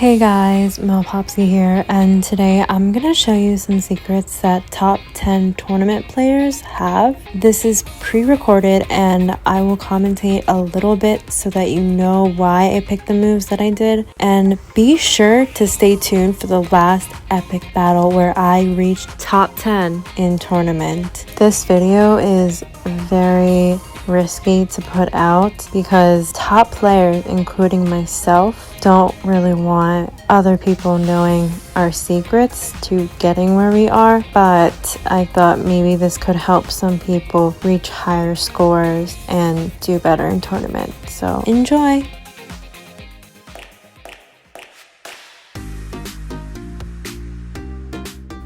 Hey guys, Popsy here, and today I'm gonna show you some secrets that top 10 tournament players have. This is pre-recorded and I will commentate a little bit so that you know why I picked the moves that I did, and be sure to stay tuned for the last epic battle where I reached top 10 in tournament. This video is very risky to put out because top players, including myself, don't really want other people knowing our secrets to getting where we are, but I thought maybe this could help some people reach higher scores and do better in tournament. So enjoy!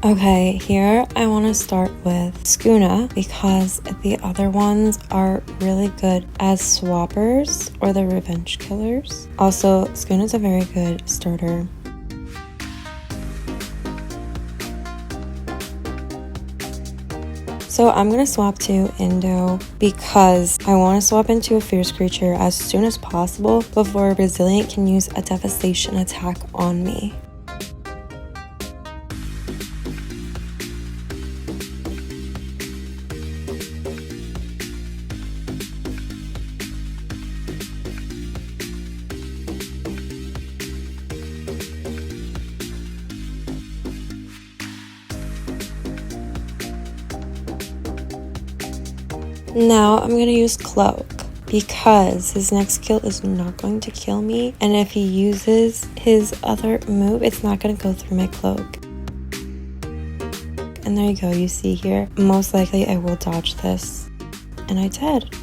Okay, here I want to start with Skuna because the other ones are really good as swappers or the revenge killers. Also, Skuna's a very good starter. So I'm going to swap to Indo because I want to swap into a fierce creature as soon as possible before Resilient can use a devastation attack on me. Now I'm going to use Cloak because his next kill is not going to kill me, and if he uses his other move, it's not going to go through my Cloak. And there you go, you see here, most likely I will dodge this, and I did.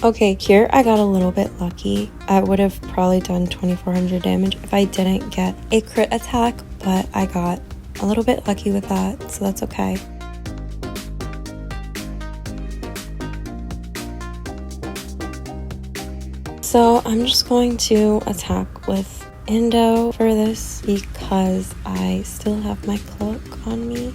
Okay, here I got a little bit lucky. I would have probably done 2400 damage if I didn't get a crit attack, but I got a little bit lucky with that, so that's okay. So I'm just going to attack with Indo for this because I still have my Cloak on me.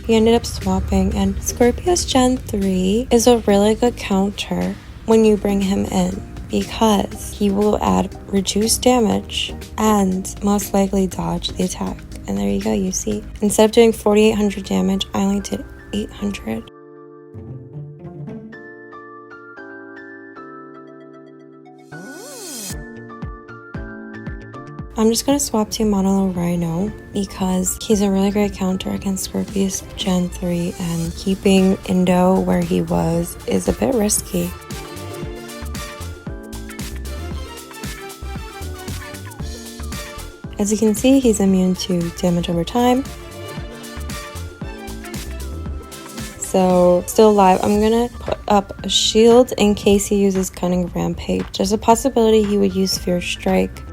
He ended up swapping, and Scorpius Gen 3 is a really good counter when you bring him in because he will add reduced damage and most likely dodge the attack. And there you go, you see. Instead of doing 4,800 damage, I only did 800. I'm just going to swap to Monolo Rhino because he's a really great counter against Scorpius Gen 3, and keeping Indo where he was is a bit risky. As you can see, he's immune to damage over time. So, still alive. I'm gonna put up a shield in case he uses Cunning Rampage. There's a possibility he would use Fierce Strike.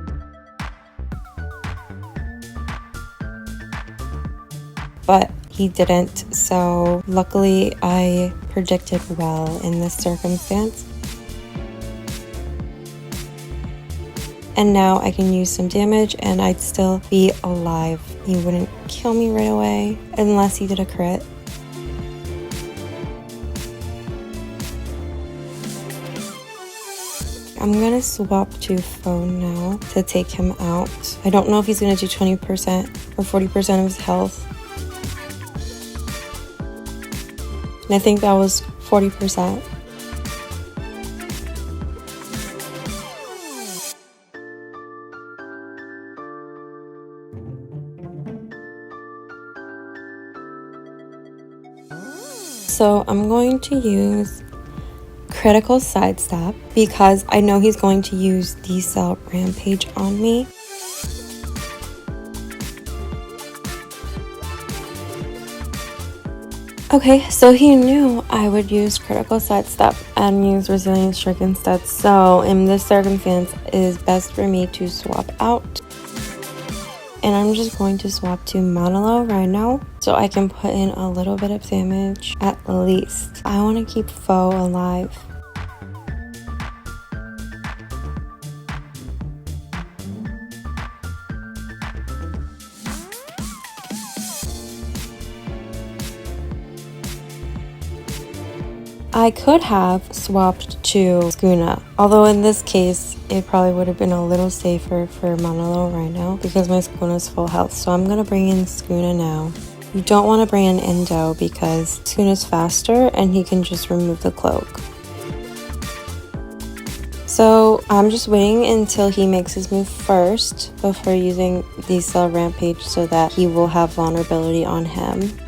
But he didn't, so luckily I predicted well in this circumstance. And now I can use some damage and I'd still be alive. He wouldn't kill me right away unless he did a crit. I'm gonna swap to Phone now to take him out. I don't know if he's gonna do 20% or 40% of his health. And I think that was 40%. So I'm going to use Critical Sidestep because I know he's going to use D-Cell Rampage on me. Okay, so he knew I would use Critical Sidestep and use Resilient Strike instead, so in this circumstance it is best for me to swap out. And I'm just going to swap to Monolo Rhino so I can put in a little bit of damage at least. I want to keep Foe alive. I could have swapped to Skuna, although in this case, it probably would have been a little safer for Manalo Rhino because my Skuna is full health. So I'm going to bring in Skuna now. You don't want to bring in Indo because Skuna's faster and he can just remove the cloak. So I'm just waiting until he makes his move first before using the Cell Rampage so that he will have vulnerability on him.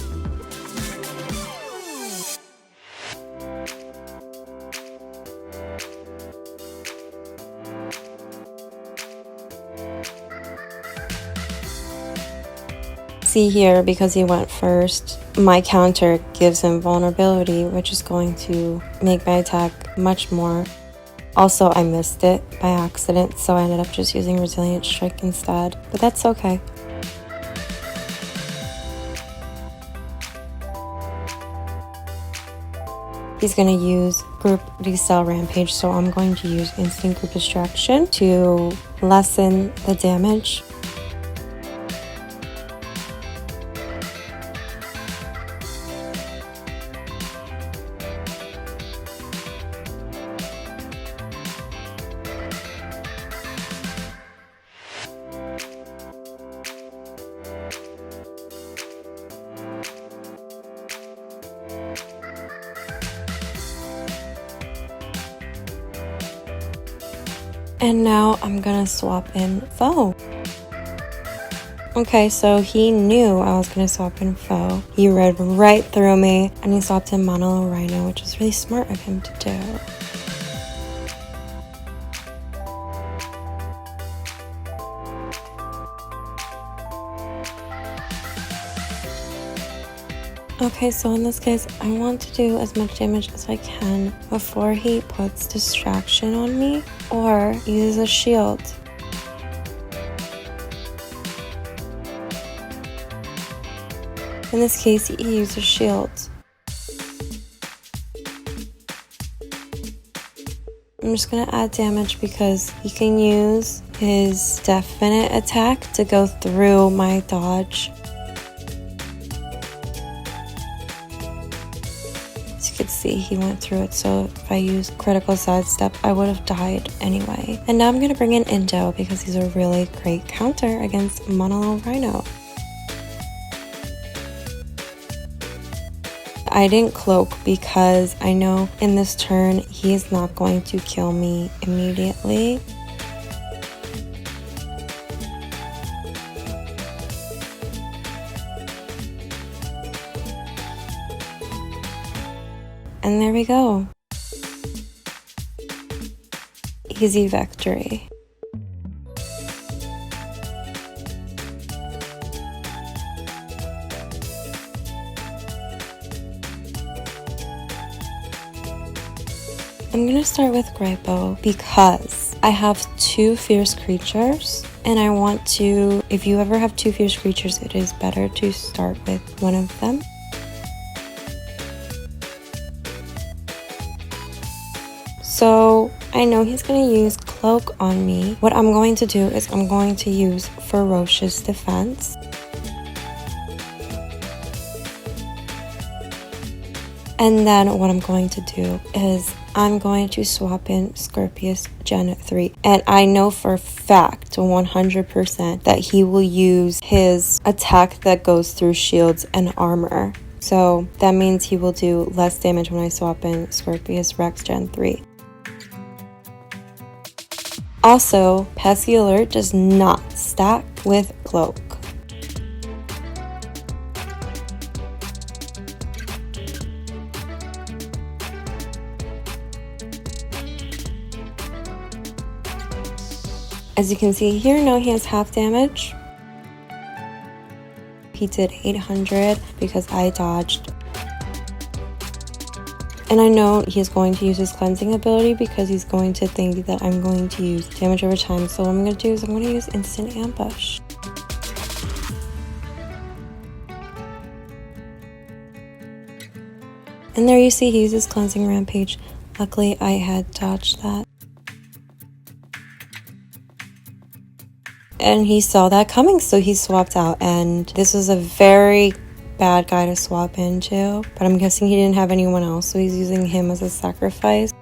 See here, because he went first, my counter gives him vulnerability, which is going to make my attack much more. Also, I missed it by accident, so I ended up just using Resilient Strike instead, but that's okay. He's going to use Group Decel Rampage, so I'm going to use Instant Group Distraction to lessen the damage. And now I'm gonna swap in Foe. Okay, so he knew I was gonna swap in Foe. He read right through me and he swapped in Manalo Rhino, which was really smart of him to do. Okay, so in this case, I want to do as much damage as I can before he puts distraction on me or uses a shield. In this case, he used a shield. I'm just gonna add damage because he can use his definite attack to go through my dodge. Could see he went through it, so if I used critical sidestep I would have died anyway. And now I'm going to bring in Indo because he's a really great counter against Manalo Rhino. I didn't cloak because I know in this turn he is not going to kill me immediately. And there we go. Easy victory. I'm gonna start with Grippo because I have 2 fierce creatures and I want to, if you ever have 2 fierce creatures, it is better to start with one of them. So I know he's going to use Cloak on me. What I'm going to do is I'm going to use Ferocious Defense. And then what I'm going to do is I'm going to swap in Scorpius Gen 3. And I know for a fact, 100%, that he will use his attack that goes through shields and armor. So that means he will do less damage when I swap in Scorpius Rex Gen 3. Also, Pesky Alert does not stack with Cloak. As you can see here, now he has half damage. He did 800 because I dodged. And I know he's going to use his cleansing ability because he's going to think that I'm going to use damage over time. So what I'm going to do is I'm going to use Instant Ambush. And there you see he uses Cleansing Rampage. Luckily I had dodged that. And he saw that coming, so he swapped out. And this was a very bad guy to swap into, but I'm guessing he didn't have anyone else, so he's using him as a sacrifice.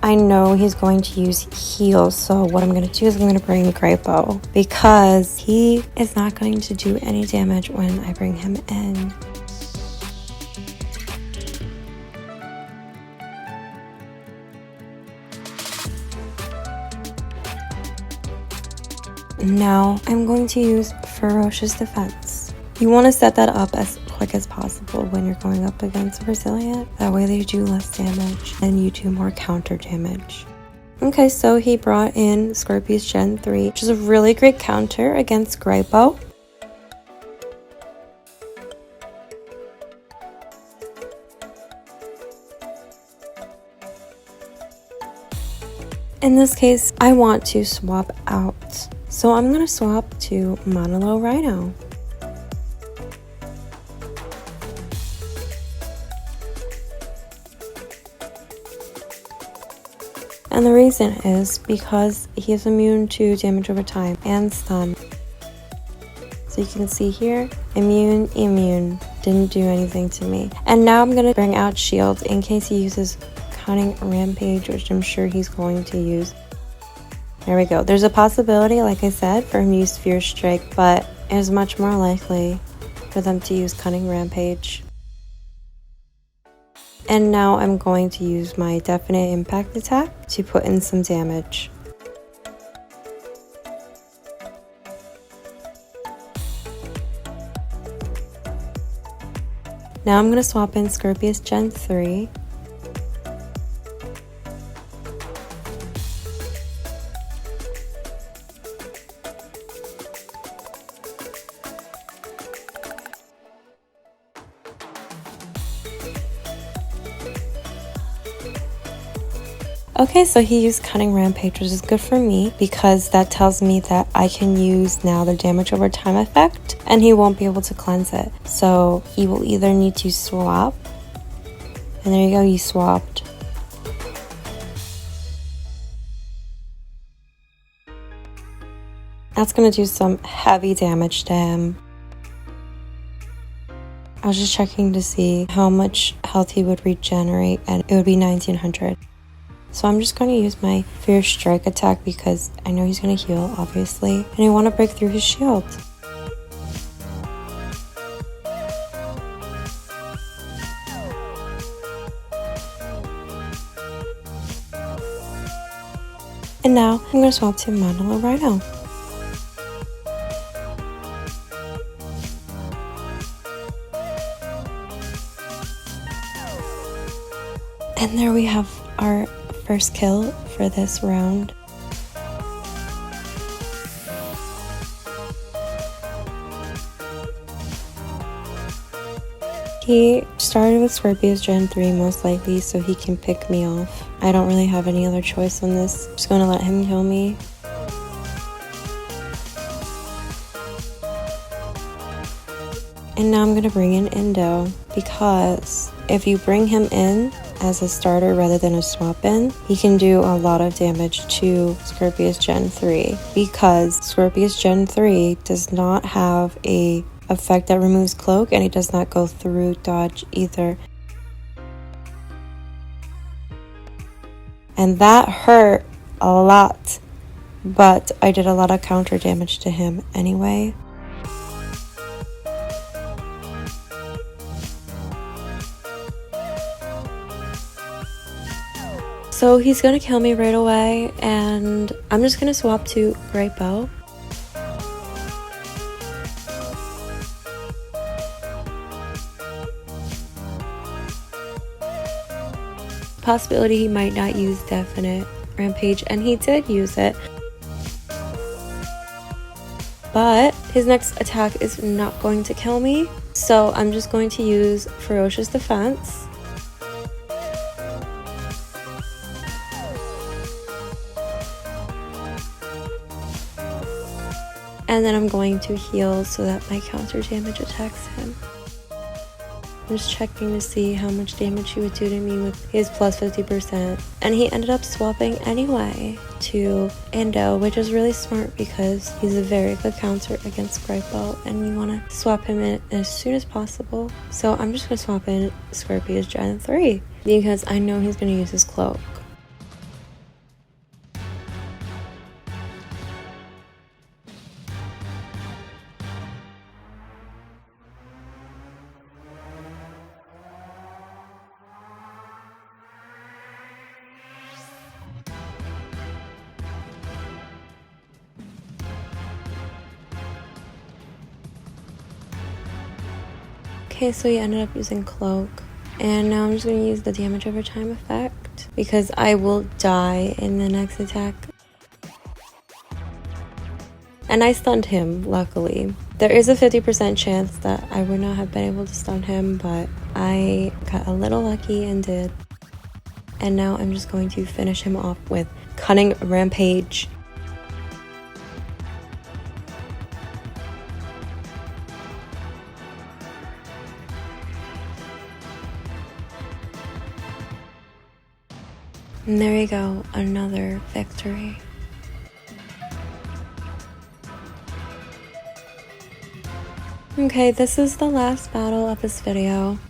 I know he's going to use heal, so what I'm going to do is I'm going to bring Graypo because he is not going to do any damage when I bring him in. Now I'm going to use Ferocious Defense. You want to set that up as quick as possible when you're going up against Resilient. That way they do less damage and you do more counter damage. Okay, so he brought in Scorpius Gen 3, which is a really great counter against Graypo. In this case, I want to swap out. So I'm going to swap to Monolo Rhino. And the reason is because he is immune to damage over time and stun. So you can see here, immune, immune, didn't do anything to me. And now I'm going to bring out shield in case he uses Cunning Rampage, which I'm sure he's going to use. There we go. There's a possibility, like I said, for him to use Fierce Strike, but it is much more likely for them to use Cunning Rampage. And now I'm going to use my Definite Impact attack to put in some damage. Now I'm going to swap in Scorpius Gen 3. Okay, so he used Cunning Rampage, which is good for me because that tells me that I can use now the damage over time effect and he won't be able to cleanse it. So he will either need to swap, and there you go, he swapped. That's going to do some heavy damage to him. I was just checking to see how much health he would regenerate and it would be 1900. So I'm just going to use my Fierce Strike attack because I know he's going to heal, obviously, and I want to break through his shield. And now I'm going to swap to Monolo Rhino. And there we have our first kill for this round. He started with Scorpius Gen 3 most likely so he can pick me off. I don't really have any other choice on this. I'm just going to let him kill me. And now I'm going to bring in Indo because if you bring him in as a starter rather than a swap in, he can do a lot of damage to Scorpius Gen 3 because Scorpius Gen 3 does not have a effect that removes cloak and it does not go through dodge either. And that hurt a lot, but I did a lot of counter damage to him anyway. So he's going to kill me right away, and I'm just going to swap to Graypo. Possibility he might not use Definite Rampage, and he did use it. But his next attack is not going to kill me, so I'm just going to use Ferocious Defense. And then I'm going to heal so that my counter damage attacks him. I'm just checking to see how much damage he would do to me with his plus 50%. And he ended up swapping anyway to Indo, which is really smart because he's a very good counter against Gripo, and you want to swap him in as soon as possible. So I'm just going to swap in Scorpius Gen 3 because I know he's going to use his cloak. Okay, so he ended up using Cloak, and now I'm just going to use the damage over time effect because I will die in the next attack. And I stunned him, luckily. There is a 50% chance that I would not have been able to stun him, but I got a little lucky and did. And now I'm just going to finish him off with Cunning Rampage. And there you go, another victory. Okay, this is the last battle of this video.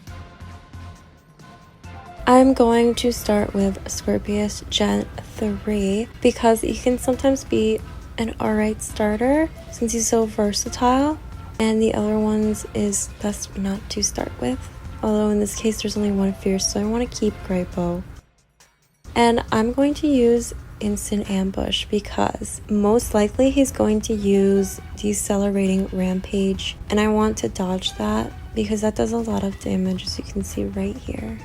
I'm going to start with Scorpius Gen 3 because he can sometimes be an alright starter since he's so versatile, and the other ones is best not to start with. Although in this case there's only one fierce, so I want to keep Gripo. And I'm going to use Instant Ambush because most likely he's going to use Decelerating Rampage, and I want to dodge that because that does a lot of damage, as you can see right here.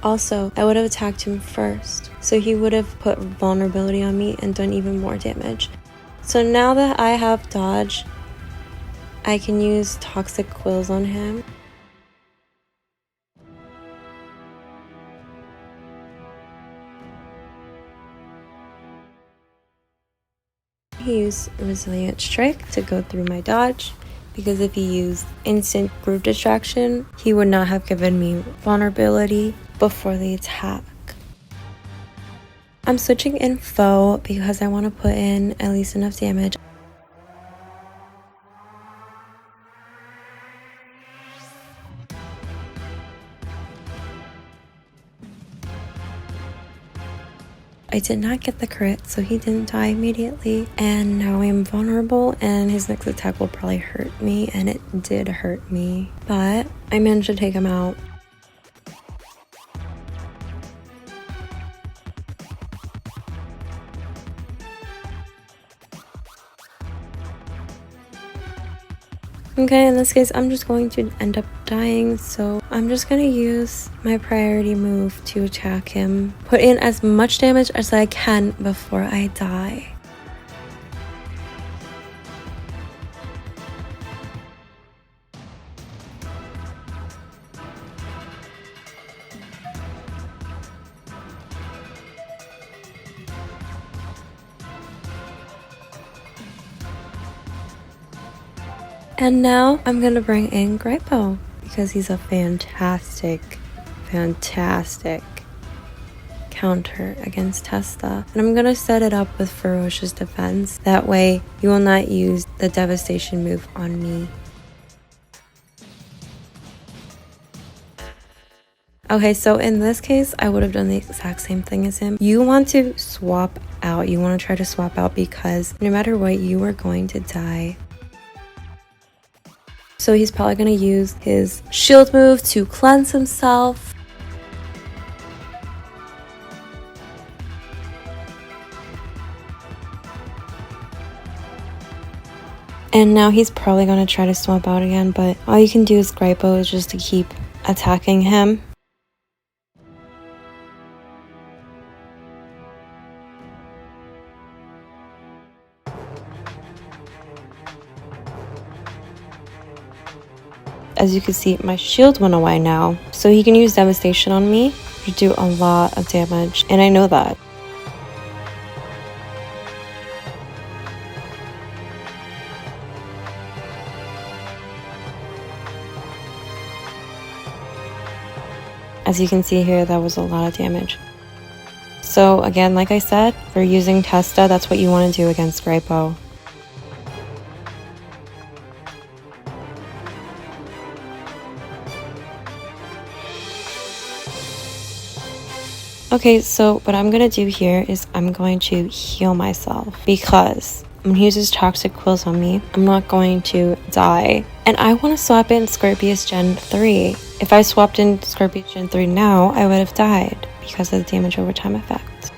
Also, I would have attacked him first, so he would have put vulnerability on me and done even more damage. So now that I have dodge, I can use Toxic Quills on him. He used Resilient Strike to go through my dodge, because if he used Instant Group Distraction, he would not have given me vulnerability before the attack. I'm switching in Foe because I want to put in at least enough damage. I did not get the crit, so he didn't die immediately, and now I'm vulnerable and his next attack will probably hurt me, and it did hurt me, but I managed to take him out. Okay, in this case, I'm just going to end up dying, so I'm just going to use my priority move to attack him. Put in as much damage as I can before I die. And now I'm going to bring in Gripo because he's a fantastic counter against Testa. And I'm going to set it up with Ferocious Defense. That way you will not use the Devastation move on me. Okay, so in this case, I would have done the exact same thing as him. You want to swap out. You want to try to swap out because no matter what, you are going to die. So he's probably going to use his shield move to cleanse himself. And now he's probably going to try to swap out again, but all you can do is Gripo is just to keep attacking him. As you can see, my shield went away now, so he can use Devastation on me to do a lot of damage, and I know that. As you can see here, that was a lot of damage. So again, like I said, for using Testa, that's what you want to do against Graypo. Okay, so what I'm going to do here is I'm going to heal myself because when he uses Toxic Quills on me, I'm not going to die. And I want to swap in Scorpius Gen 3. If I swapped in Scorpius Gen 3 now, I would have died because of the damage over time effect.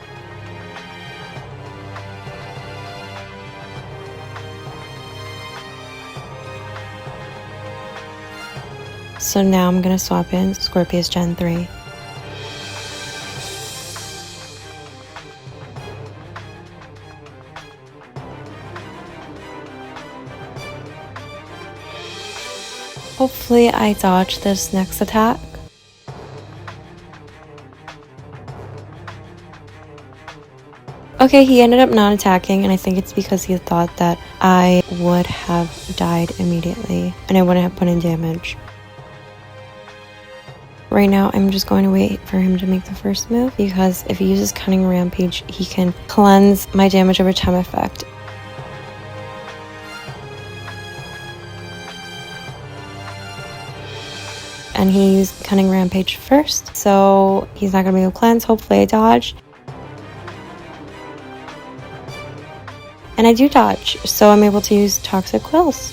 So now I'm going to swap in Scorpius Gen 3. Hopefully I dodge this next attack. Okay, he ended up not attacking, and I think it's because he thought that I would have died immediately and I wouldn't have put in damage. Right now, I'm just going to wait for him to make the first move because if he uses Cunning Rampage, he can cleanse my damage over time effect. And he used Cunning Rampage first, so he's not going to be able to cleanse. Hopefully I dodge. And I do dodge, so I'm able to use Toxic Quills.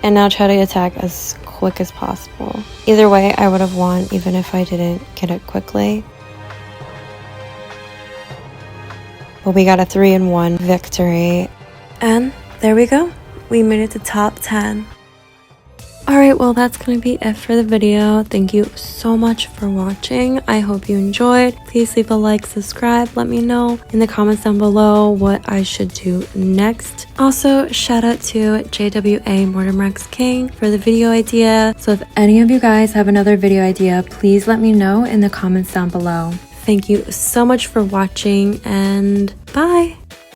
And now try to attack as quick as possible. Either way, I would have won even if I didn't get it quickly. But we got a 3-1 victory. And there we go. We made it to top 10. Alright, well that's going to be it for the video. Thank you so much for watching. I hope you enjoyed. Please leave a like, subscribe. Let me know in the comments down below what I should do next. Also, shout out to JWA Mortimer King for the video idea. So if any of you guys have another video idea, please let me know in the comments down below. Thank you so much for watching and bye!